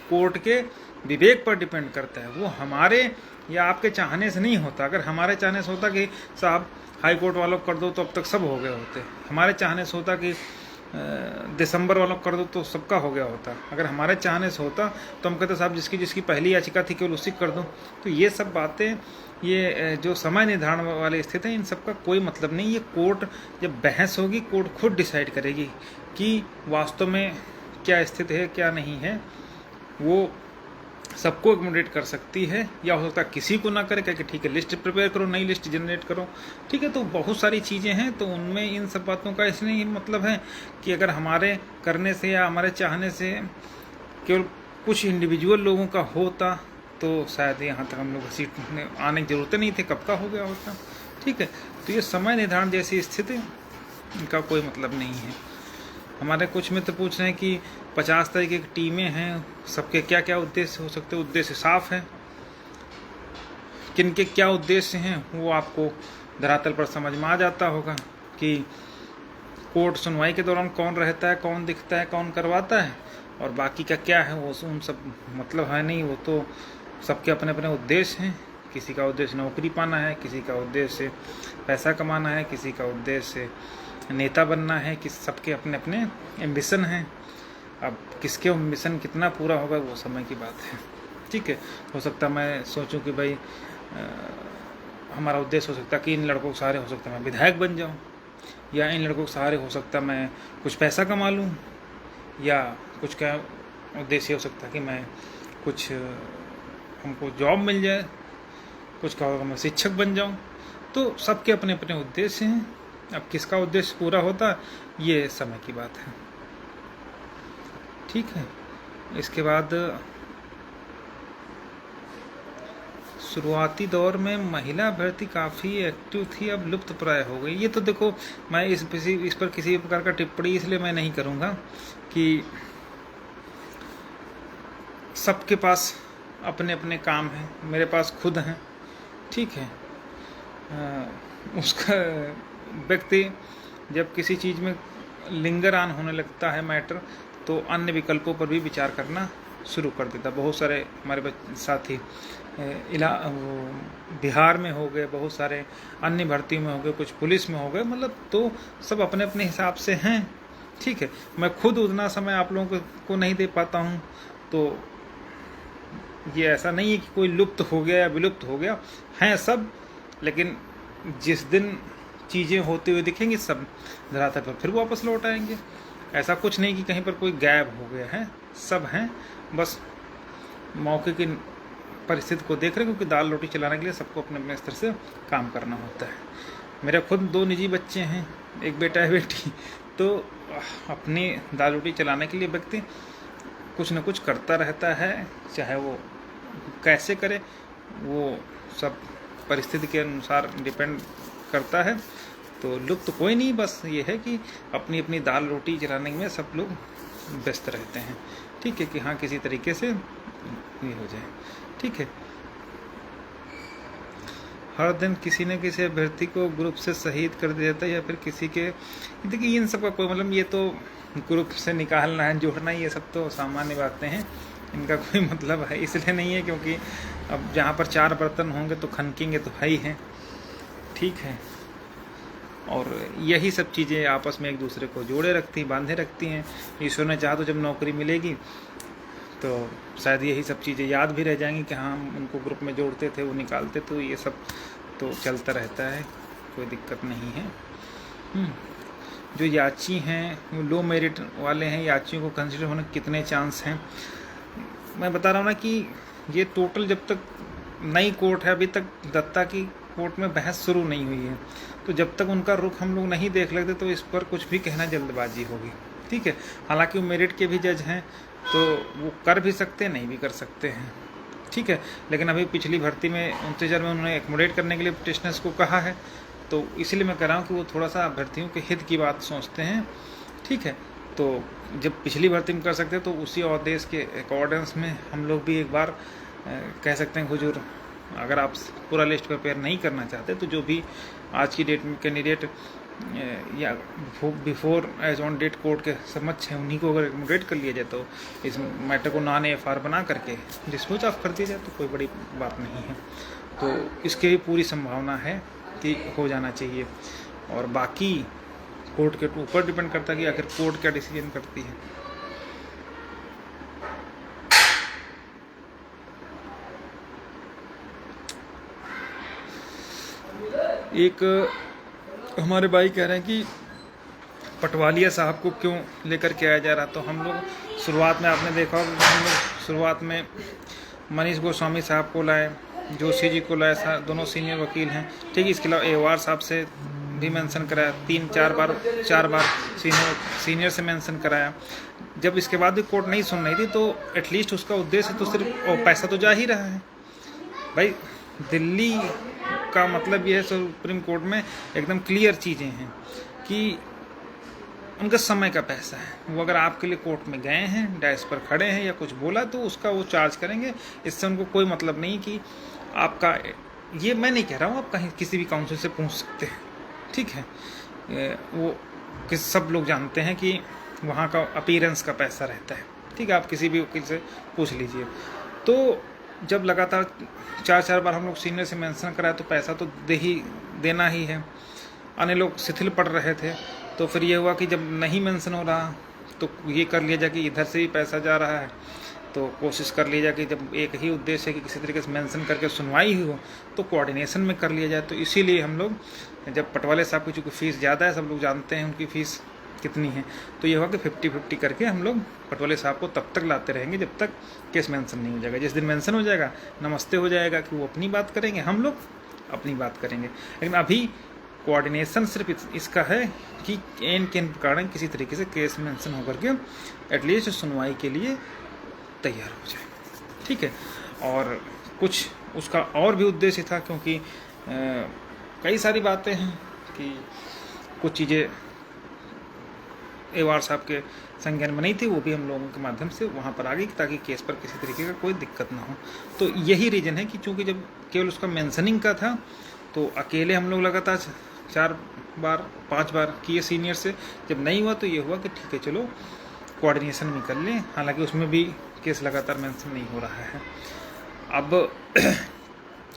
A: कोर्ट के विवेक पर डिपेंड करता है। वो हमारे या आपके चाहने से नहीं होता। अगर हमारे चाहने से होता कि साहब हाई कोर्ट वालों को कर दो तो अब तक सब हो गए होते, हमारे चाहने से होता कि दिसंबर वालों को कर दो तो सबका हो गया होता। अगर हमारे चाहने से होता तो हम कहते साहब जिसकी जिसकी पहली याचिका थी केवल उसी कर दो। तो ये सब बातें, ये जो समय निर्धारण वाली स्थिति है, इन सब का कोई मतलब नहीं। ये कोर्ट जब बहस होगी, कोर्ट खुद डिसाइड करेगी कि वास्तव में क्या स्थिति है क्या नहीं है। वो सबको एकोमोडेट कर सकती है, या हो सकता है किसी को ना करे, क्या ठीक है लिस्ट प्रिपेयर करो, नई लिस्ट जनरेट करो। ठीक है, तो बहुत सारी चीज़ें हैं, तो उनमें इन सब बातों का इसलिए मतलब है कि अगर हमारे करने से या हमारे चाहने से केवल कुछ इंडिविजुअल लोगों का होता तो शायद यहाँ तक हम लोग सीट आने की जरूरत नहीं थी, कब का हो गया होता। ठीक है, तो ये समय निर्धारण जैसी स्थिति इनका कोई मतलब नहीं है। हमारे कुछ मित्र पूछ रहे हैं कि 50 तरीके की टीमें हैं, सबके क्या क्या उद्देश्य हो सकते हैं। उद्देश्य साफ है, किन के क्या उद्देश्य हैं वो आपको धरातल पर समझ में आ जाता होगा कि कोर्ट सुनवाई के दौरान कौन रहता है, कौन दिखता है, कौन करवाता है, और बाकी का क्या है वो उन सब मतलब है नहीं। वो तो सबके अपने अपने उद्देश्य हैं। किसी का उद्देश्य नौकरी पाना है, किसी का उद्देश्य पैसा कमाना है, किसी का उद्देश्य नेता बनना है, कि सबके अपने अपने एम्बिशन हैं। अब किसके एम्बिशन कितना पूरा होगा वो समय की बात है। ठीक है, हो सकता मैं सोचूं कि भाई हमारा उद्देश्य हो सकता कि इन लड़कों के सहारे हो सकता मैं विधायक बन जाऊं, या इन लड़कों के सहारे हो सकता मैं कुछ पैसा कमा लूं, या कुछ का उद्देश्य हो सकता कि मैं कुछ हमको जॉब मिल जाए, कुछ का होगा मैं शिक्षक बन जाऊं। तो सबके अपने अपने उद्देश्य हैं। अब किसका उद्देश्य पूरा होता ये समय की बात है। ठीक है, इसके बाद शुरुआती दौर में महिला अभ्यर्थी काफ़ी एक्टिव थी, अब लुप्त प्राय हो गई। ये तो देखो, मैं इस पर किसी प्रकार का टिप्पणी इसलिए मैं नहीं करूँगा कि सबके पास अपने अपने काम हैं, मेरे पास खुद हैं, ठीक है। उसका व्यक्ति जब किसी चीज़ में लिंगर ऑन होने लगता है मैटर, तो अन्य विकल्पों पर भी विचार करना शुरू कर देता। बहुत सारे हमारे साथी बिहार में हो गए, बहुत सारे अन्य भर्ती में हो गए, कुछ पुलिस में हो गए, मतलब तो सब अपने अपने हिसाब से हैं, ठीक है। मैं खुद उतना समय आप लोगों को नहीं दे पाता हूँ, तो ये ऐसा नहीं है कि कोई लुप्त हो गया या विलुप्त हो गया, हैं सब, लेकिन जिस दिन चीज़ें होते हुए दिखेंगी सब धरातल पर फिर वापस लौट आएंगे। ऐसा कुछ नहीं कि कहीं पर कोई गायब हो गया है, सब हैं, बस मौके की परिस्थिति को देख रहे हैं, क्योंकि दाल रोटी चलाने के लिए सबको अपने अपने स्तर से काम करना होता है। मेरे खुद 2 निजी बच्चे हैं, एक बेटा है बेटी, तो अपनी दाल रोटी चलाने के लिए व्यक्ति कुछ न कुछ करता रहता है, चाहे वो कैसे करे वो सब परिस्थिति के अनुसार डिपेंड करता है। तो लुप्त तो कोई नहीं, बस ये है कि अपनी अपनी दाल रोटी चलाने में सब लोग व्यस्त रहते हैं, ठीक है, कि हाँ किसी तरीके से ये हो जाए, ठीक है। हर दिन किसी न किसी अभ्यर्थी को ग्रुप से शहीद कर दिया जाता है, या फिर किसी के, देखिए इन सब का कोई मतलब, ये तो ग्रुप से निकालना है, जोड़ना, ये सब तो सामान्य बातें हैं, इनका कोई मतलब है इसलिए नहीं है, क्योंकि अब जहाँ पर 4 बर्तन होंगे तो खनकेंगे तो है ही हैं, ठीक है। और यही सब चीज़ें आपस में एक दूसरे को जोड़े रखती, बांधे रखती हैं। ईश्वर ने चाहा तो जब नौकरी मिलेगी तो शायद यही सब चीज़ें याद भी रह जाएंगी कि हाँ हम उनको ग्रुप में जोड़ते थे, वो निकालते, तो ये सब तो चलता रहता है, कोई दिक्कत नहीं है। जो याची हैं वो लो मेरिट वाले हैं, याचियों को कंसिडर होने के कितने चांस हैं, मैं बता रहा हूँ ना कि ये टोटल जब तक नई कोर्ट है, अभी तक दत्ता की कोर्ट में बहस शुरू नहीं हुई है, तो जब तक उनका रुख हम लोग नहीं देख लेते तो इस पर कुछ भी कहना जल्दबाजी होगी, ठीक है। हालांकि वो मेरिट के भी जज हैं, तो वो कर भी सकते हैं, नहीं भी कर सकते हैं, ठीक है। लेकिन अभी पिछली भर्ती में 29,000 में उन्होंने एकोमोडेट करने के लिए पिटिशनर्स को कहा है, तो इसीलिए मैं कह रहा हूँ कि वो थोड़ा सा अभ्यर्थियों के हित की बात सोचते हैं, ठीक है। तो जब पिछली भर्ती में कर सकते हैं, तो उसी आदेश के अकॉर्डेंस में हम लोग भी एक बार कह सकते हैं हुजूर, अगर आप पूरा लिस्ट प्रिपेयर नहीं करना चाहते, तो जो भी आज की डेट में कैंडिडेट या before age on date court के समक्ष हैं, उन्हीं को अगर एकोमोडेट कर लिया जाए, तो इस मैटर को नॉन एफआर बना करके डिस्पोज ऑफ कर दिया जाए, तो कोई बड़ी बात नहीं है। तो इसकी भी पूरी संभावना है कि हो जाना चाहिए, और बाकी कोर्ट के ऊपर डिपेंड करता है कि आखिर कोर्ट क्या डिसीजन करती है। एक हमारे भाई कह रहे हैं कि पटवालिया साहब को क्यों लेकर के आया जा रहा, तो हम लोग शुरुआत में आपने देखा होगा, हम लोग शुरुआत में मनीष गोस्वामी साहब को लाए, जोशी जी को लाए, दोनों सीनियर वकील हैं, ठीक है। इसके अलावा एवार साहब से भी मेंशन कराया, 4 बार सीनियर से मेंशन कराया। जब इसके बाद भी कोर्ट नहीं सुन रही थी, तो एटलीस्ट उसका उद्देश्य तो सिर्फ पैसा तो जा ही रहा है भाई। दिल्ली का मतलब ये है, सुप्रीम कोर्ट में एकदम क्लियर चीज़ें हैं कि उनका समय का पैसा है, वो अगर आपके लिए कोर्ट में गए हैं, डैश पर खड़े हैं या कुछ बोला, तो उसका वो चार्ज करेंगे। इससे उनको कोई मतलब नहीं कि आपका, ये मैं नहीं कह रहा हूँ, आप कहीं किसी भी काउंसिल से पूछ सकते हैं, ठीक है। वो सब लोग जानते हैं कि वहाँ का अपीयरेंस का पैसा रहता है, ठीक है, आप किसी भी वकील से पूछ लीजिए। तो जब लगातार 4 बार हम लोग सीनियर से मेंशन कराए, तो पैसा तो देना ही है। अन्य लोग शिथिल पड़ रहे थे, तो फिर ये हुआ कि जब नहीं मेंशन हो रहा, तो ये कर लिया जाए कि इधर से ही पैसा जा रहा है, तो कोशिश कर लिया जाए कि जब एक ही उद्देश्य है कि किसी तरीके से मेंशन करके सुनवाई ही हो, तो कोऑर्डिनेशन में कर लिया जाए। तो इसीलिए हम लोग, जब पटवाले साहब की चूँकि फ़ीस ज़्यादा है, सब लोग जानते हैं उनकी फ़ीस कितनी है, तो ये हुआ कि 50-50 करके हम लोग पटवाले साहब को तब तक लाते रहेंगे जब तक केस मेंशन नहीं हो जाएगा। जिस दिन मेंशन हो जाएगा, नमस्ते हो जाएगा कि वो अपनी बात करेंगे, हम लोग अपनी बात करेंगे। लेकिन अभी कोऑर्डिनेशन सिर्फ इसका है कि के कारण किसी तरीके से केस मेंशन होकर के एटलीस्ट सुनवाई के लिए तैयार हो जाए, ठीक है। और कुछ उसका और भी उद्देश्य था, क्योंकि कई सारी बातें हैं कि कुछ चीज़ें एवार साहब के संज्ञान में नहीं थी, वो भी हम लोगों के माध्यम से वहाँ पर आ गई ताकि केस पर किसी तरीके का कोई दिक्कत ना हो। तो यही रीज़न है कि चूँकि जब केवल उसका मेंशनिंग का था तो अकेले हम लोग लगातार 4 बार 5 बार किए सीनियर से। जब नहीं हुआ तो ये हुआ कि ठीक है चलो कोऑर्डिनेशन में कर लें, हालांकि उसमें भी केस लगातार मेंशन नहीं हो रहा है। अब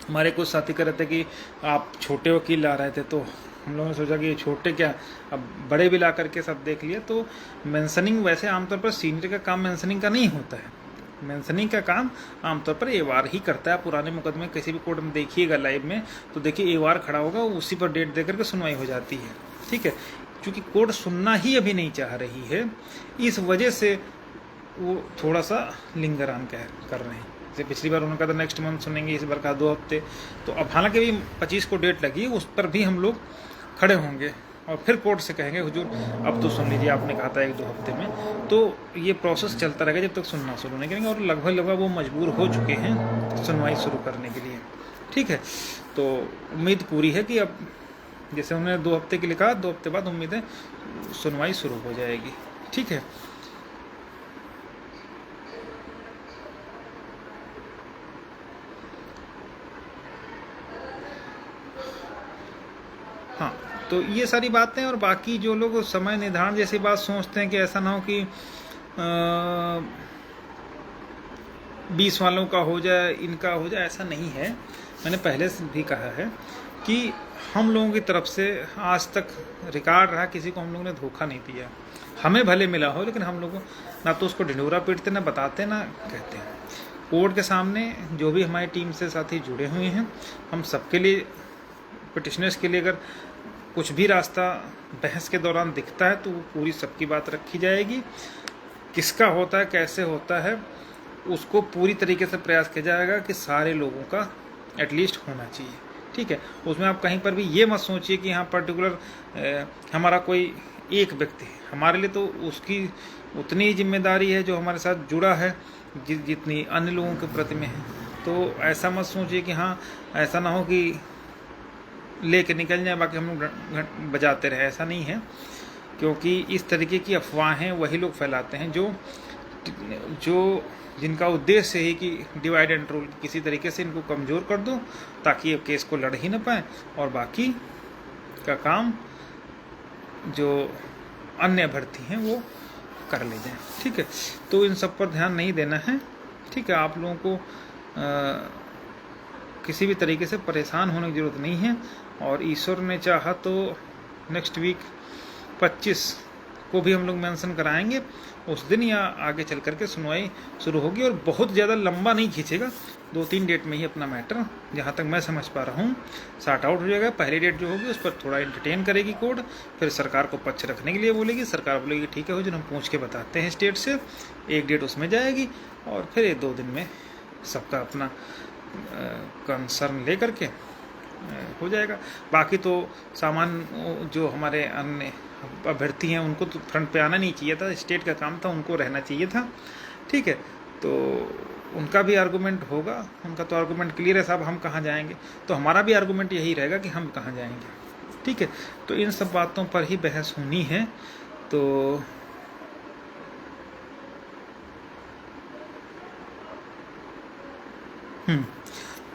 A: हमारे कुछ साथी कह रहे थे कि आप छोटे वकील ला रहे थे, तो हम लोगों ने सोचा कि ये छोटे क्या, अब बड़े भी ला करके सब देख लिया। तो मेंशनिंग वैसे आमतौर पर सीनियर का काम मेंशनिंग का नहीं होता है। मेंशनिंग का काम आमतौर पर एवार ही करता है। पुराने मुकदमे किसी भी कोर्ट में देखिएगा लाइव में तो देखिए एवार खड़ा होगा, उसी पर डेट दे करके सुनवाई हो जाती है। ठीक है, क्योंकि कोर्ट सुनना ही अभी नहीं चाह रही है, इस वजह से वो थोड़ा सा लिंगर ऑन कर रहे हैं। जैसे पिछली बार उन्होंने कहा था नेक्स्ट मंथ सुनेंगे, इस बार कहा 2 हफ्ते। तो अब हालांकि भी 25 को डेट लगी, उस पर भी हम लोग खड़े होंगे और फिर कोर्ट से कहेंगे हुजूर अब तो सुन लीजिए, आपने कहा था 1-2 हफ्ते में। तो ये प्रोसेस चलता रहेगा जब तक सुनना शुरू नहीं करेंगे, और लगभग वो मजबूर हो चुके हैं सुनवाई शुरू करने के लिए। ठीक है, तो उम्मीद पूरी है कि अब जैसे उन्होंने 2 हफ्ते के लिए कहा, 2 हफ्ते बाद उम्मीद है सुनवाई शुरू हो जाएगी। ठीक है, हाँ, तो ये सारी बातें। और बाकी जो लोग समय निर्धारण जैसी बात सोचते हैं कि ऐसा ना हो कि 20 वालों का हो जाए, इनका हो जाए, ऐसा नहीं है। मैंने पहले से भी कहा है कि हम लोगों की तरफ से आज तक रिकॉर्ड रहा, किसी को हम लोगों ने धोखा नहीं दिया। हमें भले मिला हो, लेकिन हम लोगों ना तो उसको ढिंढोरा पीटते, ना बताते, ना कहते हैं। कोर्ट के सामने जो भी हमारी टीम से साथी जुड़े हुए हैं, हम सबके लिए, पिटिशनर्स के लिए अगर कुछ भी रास्ता बहस के दौरान दिखता है तो वो पूरी सबकी बात रखी जाएगी। किसका होता है, कैसे होता है, उसको पूरी तरीके से प्रयास किया जाएगा कि सारे लोगों का एटलीस्ट होना चाहिए। ठीक है, उसमें आप कहीं पर भी ये मत सोचिए कि यहाँ पर्टिकुलर हमारा कोई एक व्यक्ति है। हमारे लिए तो उसकी उतनी ही जिम्मेदारी है जो हमारे साथ जुड़ा है जितनी अन्य लोगों के प्रति में है। तो ऐसा मत सोचिए कि हाँ, ऐसा ना हो कि लेके निकल जाए बाकी हम लोग बजाते रहे, ऐसा नहीं है। क्योंकि इस तरीके की अफवाहें वही लोग फैलाते हैं जो जिनका उद्देश्य है कि डिवाइड एंड रूल, किसी तरीके से इनको कमज़ोर कर दो ताकि ये केस को लड़ ही ना पाए और बाकी का काम जो अन्य अभ्यर्थी हैं वो कर ले जाएं। ठीक है, तो इन सब पर ध्यान नहीं देना है। ठीक है, आप लोगों को किसी भी तरीके से परेशान होने की ज़रूरत नहीं है। और ईश्वर ने चाहा तो नेक्स्ट वीक 25 को भी हम लोग मेंशन कराएंगे, उस दिन या आगे चल करके सुनवाई शुरू होगी। और बहुत ज़्यादा लंबा नहीं खींचेगा, 2-3 डेट में ही अपना मैटर, जहाँ तक मैं समझ पा रहा हूँ, सॉर्ट आउट हो जाएगा। पहली डेट जो होगी उस पर थोड़ा एंटरटेन करेगी कोर्ट, फिर सरकार को पक्ष रखने के लिए बोलेगी, सरकार बोलेगी ठीक है हुजूर हम पूछ के बताते हैं स्टेट से, एक डेट उसमें जाएगी और फिर 1-2 दिन में सबका अपना कंसर्न ले करके हो जाएगा। बाकी तो सामान्य जो हमारे अन्य अभ्यर्थी हैं उनको तो फ्रंट पे आना नहीं चाहिए था, स्टेट का काम था, उनको रहना चाहिए था। ठीक है, तो उनका भी आर्गूमेंट होगा, उनका तो आर्गूमेंट क्लियर है साहब, हम कहाँ जाएंगे, तो हमारा भी आर्गूमेंट यही रहेगा कि हम कहाँ जाएंगे। ठीक है, तो इन सब बातों पर ही बहस होनी है। तो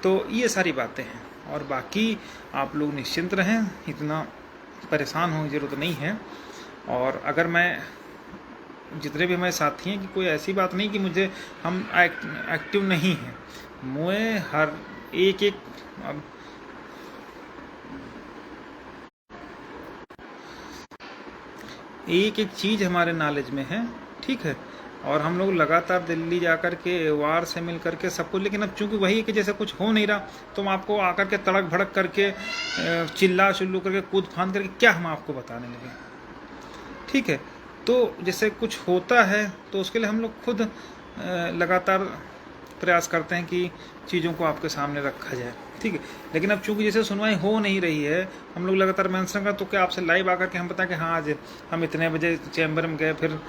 A: तो ये सारी बातें हैं। और बाकी आप लोग निश्चिंत रहें, इतना परेशान होने की ज़रूरत नहीं है। और अगर मैं जितने भी हमारे साथी हैं कि कोई ऐसी बात नहीं कि मुझे हम एक्टिव नहीं हैं, मुझे हर एक चीज़ हमारे नॉलेज में है। ठीक है, और हम लोग लगातार दिल्ली जाकर के वार से मिल करके सब कुछ, लेकिन अब चूंकि वही है कि जैसे कुछ हो नहीं रहा तो हम आपको आकर के तड़क भड़क करके चिल्ला चिल्लू करके कूद फांद करके क्या हम आपको बताने लगे। ठीक है, तो जैसे कुछ होता है तो उसके लिए हम लोग खुद लगातार प्रयास करते हैं कि चीज़ों को आपके सामने रखा जाए। ठीक है, लेकिन अब चूंकि जैसे सुनवाई हो नहीं रही है, हम लोग लगातार मेंशन कर, तो क्या आपसे लाइव आकर के हम बताएं कि हाँ आज हम इतने बजे चैम्बर में गए, फिर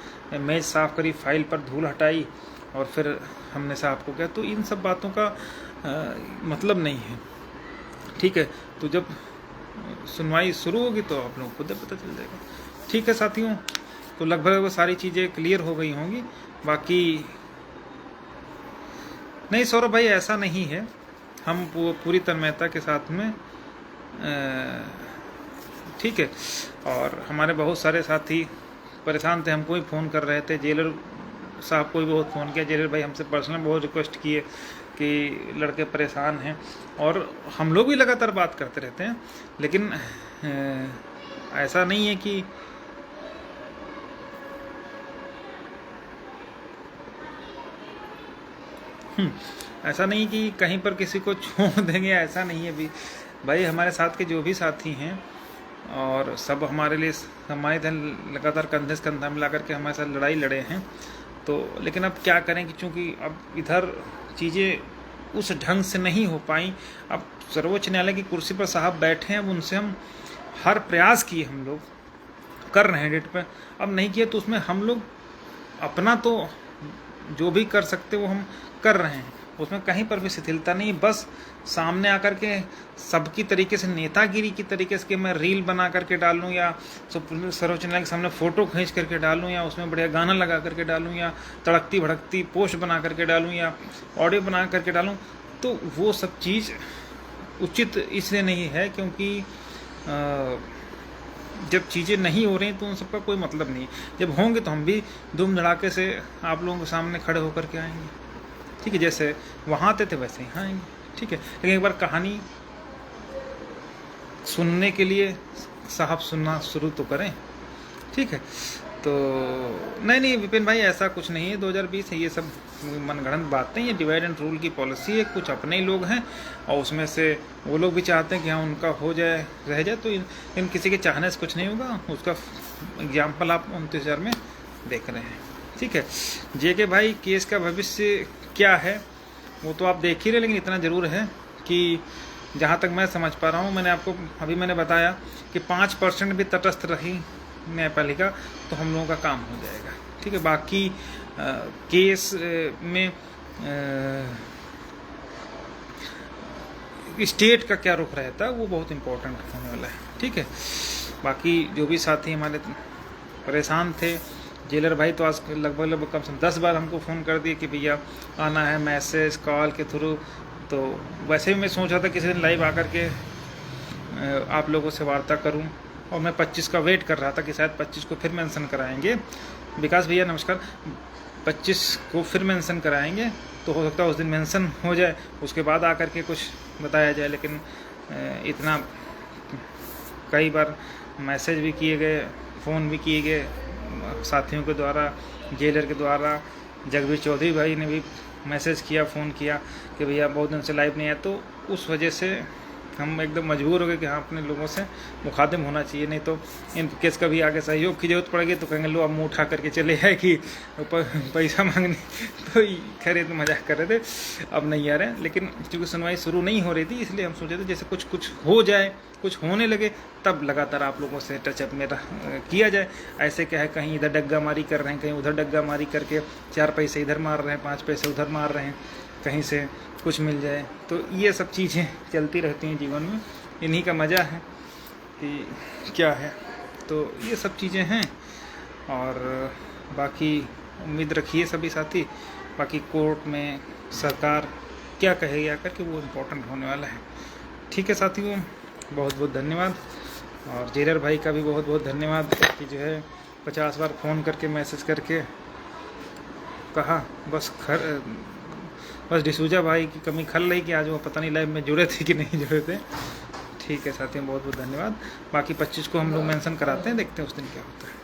A: मेज साफ करी, फाइल पर धूल हटाई और फिर हमने साहब को किया, तो इन सब बातों का मतलब नहीं है। ठीक है, तो जब सुनवाई शुरू होगी तो आप लोगों को खुद पता चल जाएगा। ठीक है साथियों, तो लगभग वो सारी चीज़ें क्लियर हो गई होंगी। बाकी नहीं सौरभ भाई, ऐसा नहीं है, हम पूरी तन्मयता के साथ में ठीक है। और हमारे बहुत सारे साथी परेशान थे, हमको ही फ़ोन कर रहे थे, जेलर साहब को भी बहुत फ़ोन किया, जेलर भाई हमसे पर्सनल बहुत रिक्वेस्ट किए कि लड़के परेशान हैं, और हम लोग भी लगातार बात करते रहते हैं। लेकिन ऐसा नहीं है कि ऐसा नहीं कि कहीं पर किसी को छोड़ देंगे, ऐसा नहीं है भी भाई। हमारे साथ के जो भी साथी हैं और सब हमारे लिए सम्मानित हैं, लगातार कंधे से कंधा मिला करके हमारे साथ लड़ाई लड़े हैं। तो लेकिन अब क्या करें कि चूँकि अब इधर चीज़ें उस ढंग से नहीं हो पाई। अब सर्वोच्च न्यायालय की कुर्सी पर साहब बैठे हैं, अब उनसे हम हर प्रयास किए, हम लोग कर रहे हैं डेट पर। अब नहीं किए तो उसमें हम लोग अपना तो जो भी कर सकते वो हम कर रहे हैं, उसमें कहीं पर भी शिथिलता नहीं। बस सामने आकर के सबकी तरीके से नेतागिरी की तरीके से कि मैं रील बना करके डालूं, या सर्वोच्च न्यायालय के सामने फ़ोटो खींच करके डालूं, या उसमें बढ़िया गाना लगा करके डालूं, या तड़कती भड़कती पोस्ट बना करके डालूं, या ऑडियो बना करके डालूं, तो वो सब चीज़ उचित इसलिए नहीं है क्योंकि जब चीज़ें नहीं हो रही तो उन सबका कोई मतलब नहीं। जब होंगे तो हम भी धूम धड़ाके से आप लोगों के सामने खड़े होकर के आएंगे। ठीक है, जैसे वहाँ आते थे वैसे ही आएंगे। ठीक है, लेकिन एक बार कहानी सुनने के लिए साहब सुनना शुरू तो करें। ठीक है, तो नहीं विपिन भाई, ऐसा कुछ नहीं है 2020 है, ये सब मनगढ़ंत बातें, ये डिवाइड एंड रूल की पॉलिसी है। कुछ अपने ही लोग हैं और उसमें से वो लोग भी चाहते हैं कि हाँ उनका हो जाए, रह जाए, तो इन किसी के चाहने से कुछ नहीं होगा। उसका एग्जाम्पल आप 29,000 में देख रहे हैं। ठीक है, जेके भाई, केस का भविष्य क्या है वो तो आप देख ही रहे, लेकिन इतना ज़रूर है कि जहाँ तक मैं समझ पा रहा हूँ, मैंने बताया कि 5% भी तटस्थ रही न्यायपालिका तो हम लोगों का काम हो जाएगा। ठीक है, बाकी केस में स्टेट का क्या रुख रहता है वो बहुत इम्पोर्टेंट होने वाला है। ठीक है, बाकी जो भी साथी हमारे परेशान थे, जेलर भाई तो आज लगभग कम से कम 10 बार हमको फ़ोन कर दिए कि भैया आना है, मैसेज कॉल के थ्रू। तो वैसे भी मैं सोच रहा था किसी दिन लाइव आकर के आप लोगों से वार्ता करूं, और मैं 25 का वेट कर रहा था कि शायद 25 को फिर मेंशन कराएंगे। विकास भैया नमस्कार, 25 को फिर मेंशन कराएंगे, तो हो सकता है उस दिन मेंशन हो जाए, उसके बाद आकर के कुछ बताया जाए। लेकिन इतना कई बार मैसेज भी किए गए, फ़ोन भी किए गए साथियों के द्वारा, जेलर के द्वारा, जगबीर चौधरी भाई ने भी मैसेज किया, फ़ोन किया कि भैया बहुत दिन से लाइव नहीं आया। तो उस वजह से हम एकदम मजबूर हो गए कि हाँ अपने लोगों से मुखातिब होना चाहिए, नहीं तो इन केस का भी आगे सहयोग की जरूरत पड़ेगी तो कहेंगे लो अब मुँह उठा करके चले जाए कि पैसा मांगने। तो खैर तो मजाक कर रहे थे, अब नहीं आ रहे हैं। लेकिन चूँकि सुनवाई शुरू नहीं हो रही थी इसलिए हम सोचे थे जैसे कुछ हो जाए, कुछ होने लगे तब लगातार आप लोगों से टचअप में किया जाए। ऐसे क्या है, कहीं इधर डग्गा मारी कर रहे हैं, कहीं उधर डग्गा मारी करके 4 पैसे इधर मार रहे हैं, 5 पैसे उधर मार रहे हैं, कहीं से कुछ मिल जाए। तो ये सब चीज़ें चलती रहती हैं जीवन में, इन्हीं का मज़ा है कि क्या है। तो ये सब चीज़ें हैं, और बाकी उम्मीद रखिए सभी साथी, बाकी कोर्ट में सरकार क्या कहेगी आकर के वो इम्पोर्टेंट होने वाला है। ठीक है साथियों, बहुत बहुत धन्यवाद, और जेलर भाई का भी बहुत बहुत धन्यवाद कि जो है 50 बार फ़ोन करके मैसेज करके कहा। बस डिसूजा भाई की कमी खल रही कि आज वो पता नहीं लाइव में जुड़े थे कि नहीं जुड़े थे। ठीक है साथियों, बहुत बहुत धन्यवाद। बाकी 25 को हम लोग मेंशन कराते हैं, देखते हैं उस दिन क्या होता है।